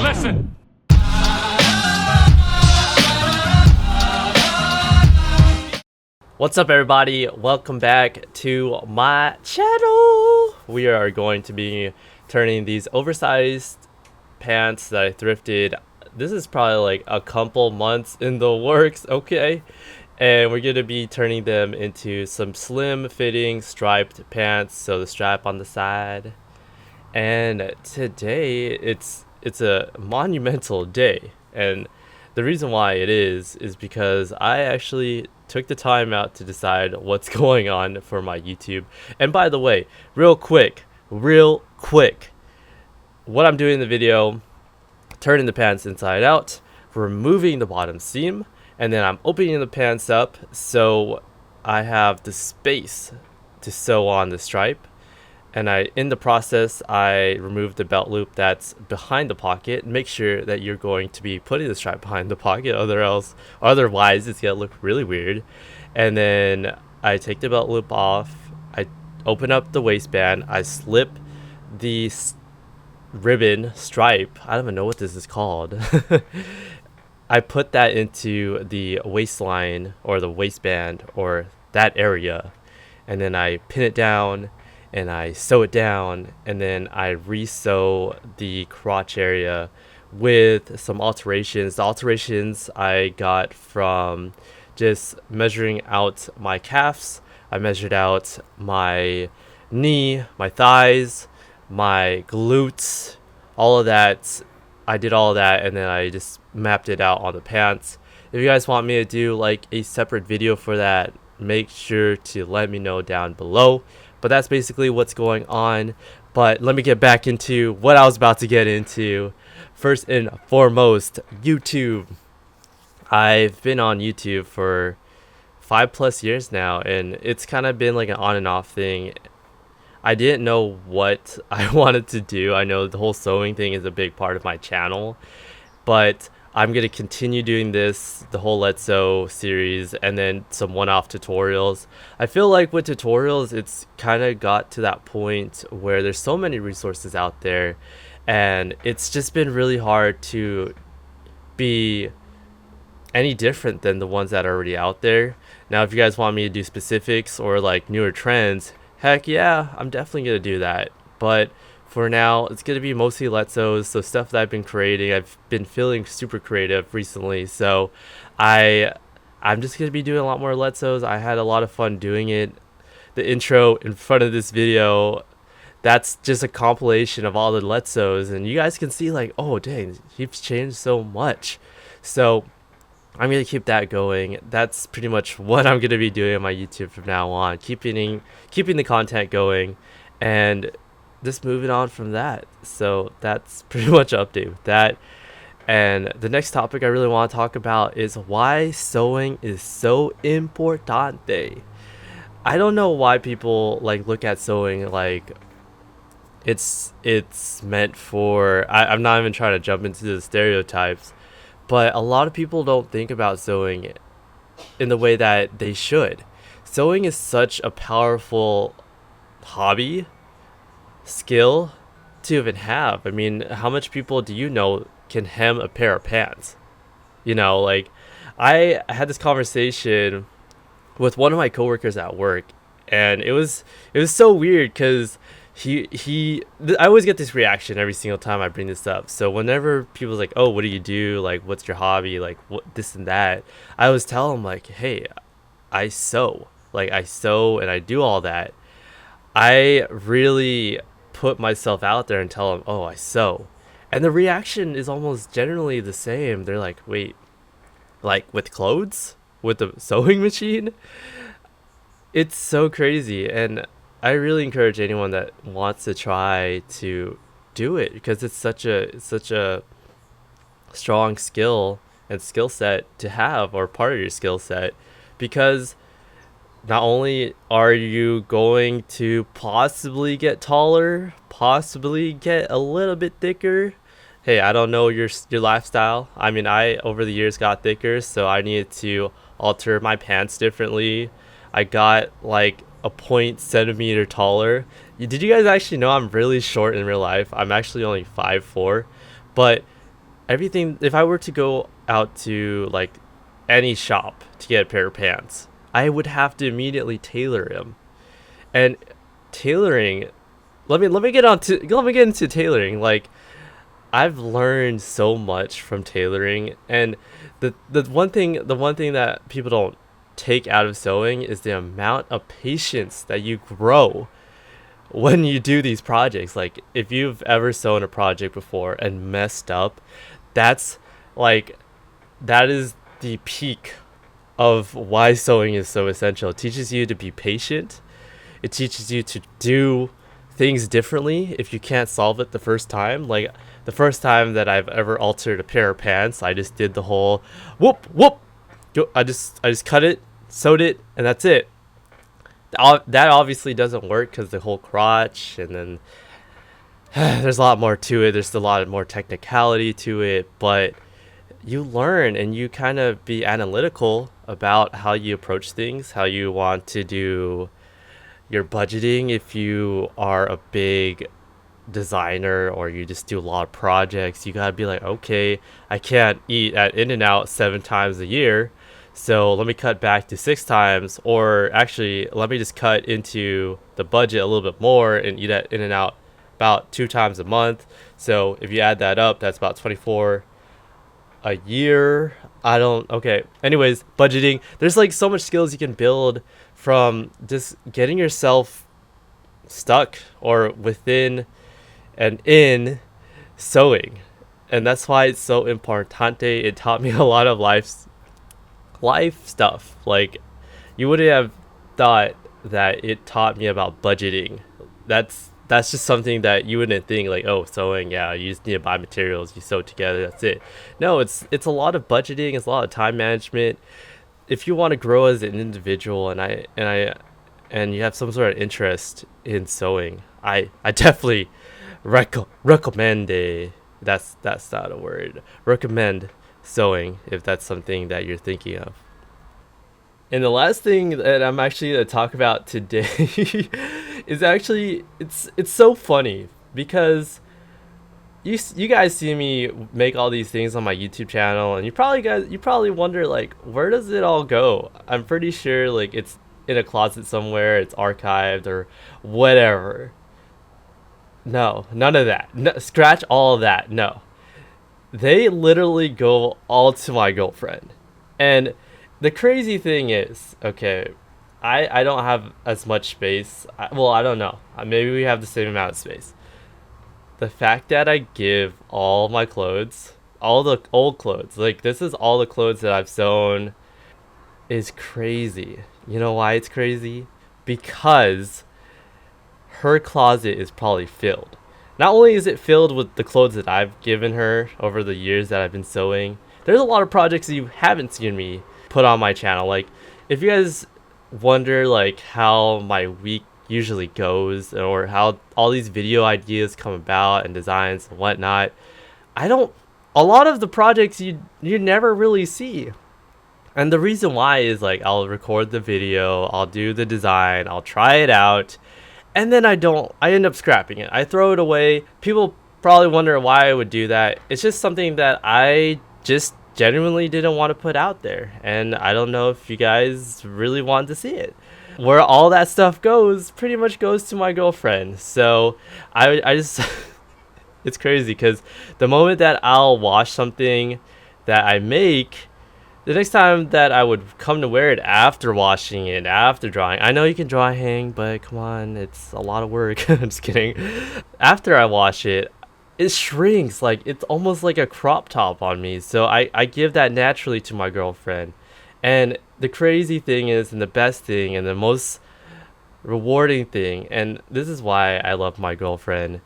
Listen. What's up, everybody? Welcome back to my channel. We are going to be turning these oversized pants that I thrifted. This is probably like a couple months in the works, okay? And we're going to be turning them into some slim fitting striped pants, so the strap on the side. And today it's a monumental day, and the reason why it is because I actually took the time out to decide what's going on for my YouTube. And by the way, real quick, what I'm doing in the video: turning the pants inside out, removing the bottom seam, and then I'm opening the pants up so I have the space to sew on the stripe. And in the process, I removed the belt loop that's behind the pocket. Make sure that you're going to be putting the stripe behind the pocket, otherwise it's gonna look really weird. And then I take the belt loop off, I open up the waistband, I slip the ribbon stripe, I don't even know what this is called. I put that into the waistline or the waistband or that area, and then I pin it down and I sew it down, and then I re-sew the crotch area with some alterations. The alterations I got from just measuring out my calves. I measured out my knee, my thighs, my glutes, all of that. I did all of that, and then I just mapped it out on the pants. If you guys want me to do like a separate video for that, make sure to let me know down below. But that's basically what's going on. But let me get back into what I was about to get into. First and foremost, YouTube. I've been on YouTube for 5+ years now, and it's kind of been like an on and off thing. I didn't know what I wanted to do. I know the whole sewing thing is a big part of my channel, but I'm going to continue doing this, the whole Let's Sew series, and then some one-off tutorials. I feel like with tutorials, it's kind of got to that point where there's so many resources out there, and it's just been really hard to be any different than the ones that are already out there. Now, if you guys want me to do specifics or like newer trends, heck yeah, I'm definitely going to do that. But for now, it's going to be mostly Let's Sews, so stuff that I've been creating. I've been feeling super creative recently, so I'm just going to be doing a lot more Let's Sews. I had a lot of fun doing it. The intro in front of this video, that's just a compilation of all the Let's Sews, and you guys can see like, oh dang, he's changed so much. So I'm going to keep that going. That's pretty much what I'm going to be doing on my YouTube from now on, keeping the content going, and just moving on from that. So that's pretty much an update with that. And the next topic I really want to talk about is why sewing is so importante. I don't know why people like look at sewing like it's meant for, I'm not even trying to jump into the stereotypes, but a lot of people don't think about sewing in the way that they should. Sewing is such a powerful hobby, skill to even have. I mean, how much people do you know can hem a pair of pants? You know, like I had this conversation with one of my coworkers at work, and it was so weird because I always get this reaction every single time I bring this up. So whenever people's like, oh, what do you do, like what's your hobby, like what this and that, I always tell them like, hey, I sew. Like I sew and I do all that. I really put myself out there and tell them, oh, I sew, and the reaction is almost generally the same. They're like, wait, like with clothes, with the sewing machine? It's so crazy, and I really encourage anyone that wants to try to do it, because it's such a strong skill and skill set to have, or part of your skill set, because not only are you going to possibly get taller, possibly get a little bit thicker. Hey, I don't know your lifestyle. I mean, I over the years got thicker, so I needed to alter my pants differently. I got like a 0.centimeter taller. Did you guys actually know I'm really short in real life? I'm actually only 5'4", but everything. If I were to go out to like any shop to get a pair of pants, I would have to immediately tailor them. And tailoring, let me get into tailoring. Like, I've learned so much from tailoring, and the one thing that people don't take out of sewing is the amount of patience that you grow when you do these projects. Like, if you've ever sewn a project before and messed up, that's like that is the peak of why sewing is so essential. It teaches you to be patient. It teaches you to do things differently if you can't solve it the first time. Like, the first time that I've ever altered a pair of pants, I just did the whole whoop whoop. I just cut it, sewed it, and that's it. That obviously doesn't work because the whole crotch, and then there's a lot more to it. There's a lot more technicality to it, but you learn and you kind of be analytical about how you approach things, how you want to do your budgeting if you are a big designer or you just do a lot of projects. You gotta be like, okay, I can't eat at In and Out 7 times a year, so let me cut back to 6 times, or actually let me just cut into the budget a little bit more and eat at In and Out about 2 times a month. So if you add that up, that's about 24 a year. I don't Okay, anyways, budgeting, there's like so much skills you can build from just getting yourself stuck or within and in sewing. And that's why it's so importante. It taught me a lot of life stuff. Like, you wouldn't have thought that it taught me about budgeting. That's just something that you wouldn't think, like, oh, sewing, yeah, you just need to buy materials, you sew together, that's it. No, it's a lot of budgeting, it's a lot of time management. If you want to grow as an individual, and you have some sort of interest in sewing, I definitely recommend that's not a word. Recommend sewing if that's something that you're thinking of. And the last thing that I'm actually going to talk about today is actually, it's so funny because you guys see me make all these things on my YouTube channel, and you probably wonder, like, where does it all go? I'm pretty sure like it's in a closet somewhere, it's archived or whatever. No, none of that. No, scratch all of that. No, they literally go all to my girlfriend. And the crazy thing is, okay, I don't have as much space. Well, I don't know. Maybe we have the same amount of space. The fact that I give all my clothes, all the old clothes, like, this is all the clothes that I've sewn, is crazy. You know why it's crazy? Because her closet is probably filled. Not only is it filled with the clothes that I've given her over the years that I've been sewing, there's a lot of projects that you haven't seen me put on my channel. Like, if you guys wonder like how my week usually goes, or how all these video ideas come about and designs and whatnot, I don't a lot of the projects you never really see. And the reason why is, like, I'll record the video, I'll do the design, I'll try it out, and then I end up scrapping it. I throw it away. People probably wonder why I would do that. It's just something that I just genuinely didn't want to put out there. And I don't know if you guys really want to see it. Where all that stuff goes pretty much goes to my girlfriend. So I just it's crazy because the moment that I'll wash something that I make, the next time that I would come to wear it after washing it, after drying, I know you can dry hang, but come on, it's a lot of work. I'm just kidding. After I wash it, it shrinks. Like, it's almost like a crop top on me. So I give that naturally to my girlfriend. And the crazy thing is, and the best thing, and the most rewarding thing, and this is why I love my girlfriend,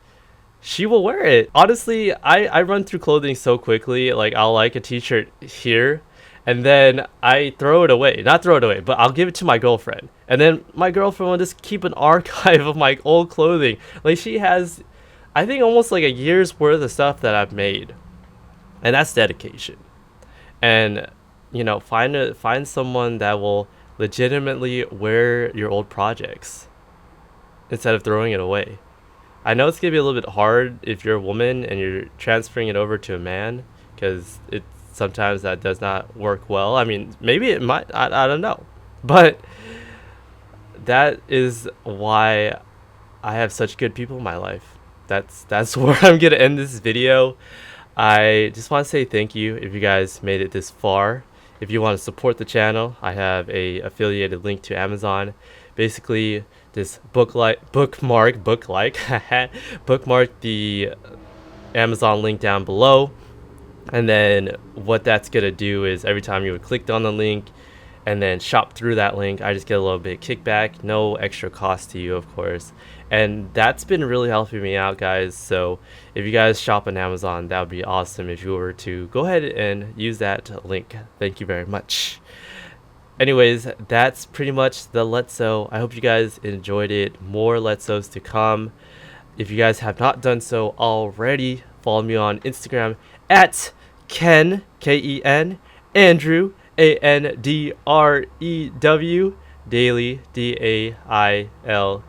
she will wear it. Honestly, I run through clothing so quickly. Like, I'll like a t-shirt here, and then I throw it away. Not throw it away, but I'll give it to my girlfriend. And then my girlfriend will just keep an archive of my old clothing. Like, she has, I think, almost like a year's worth of stuff that I've made. And that's dedication. And, you know, find someone that will legitimately wear your old projects instead of throwing it away. I know it's going to be a little bit hard if you're a woman and you're transferring it over to a man, because it sometimes that does not work well. I mean, maybe it might. I don't know, but that is why I have such good people in my life. That's where I'm gonna end this video. I just want to say thank you if you guys made it this far. If you want to support the channel, I have a affiliated link to Amazon. Basically, just bookmark the Amazon link down below, and then what that's gonna do is every time you would click on the link and then shop through that link, I just get a little bit kickback, no extra cost to you, of course. And that's been really helping me out, guys. So if you guys shop on Amazon, that would be awesome if you were to go ahead and use that link. Thank you very much. Anyways, that's pretty much the Let's Sew. I hope you guys enjoyed it. More Let's Sews to come. If you guys have not done so already, follow me on Instagram at Ken, K-E-N, Andrew, A-N-D-R-E-W, Daily, D-A-I-L-Y.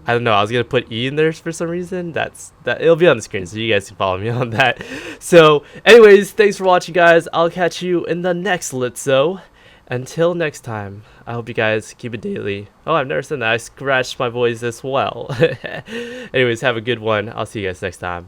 I don't know, I was gonna put E in there for some reason. That it'll be on the screen, so you guys can follow me on that. So anyways, thanks for watching, guys. I'll catch you in the next Let's Sew. Until next time, I hope you guys keep it daily. Oh, I've never said that. I scratched my voice as well. Anyways, have a good one. I'll see you guys next time.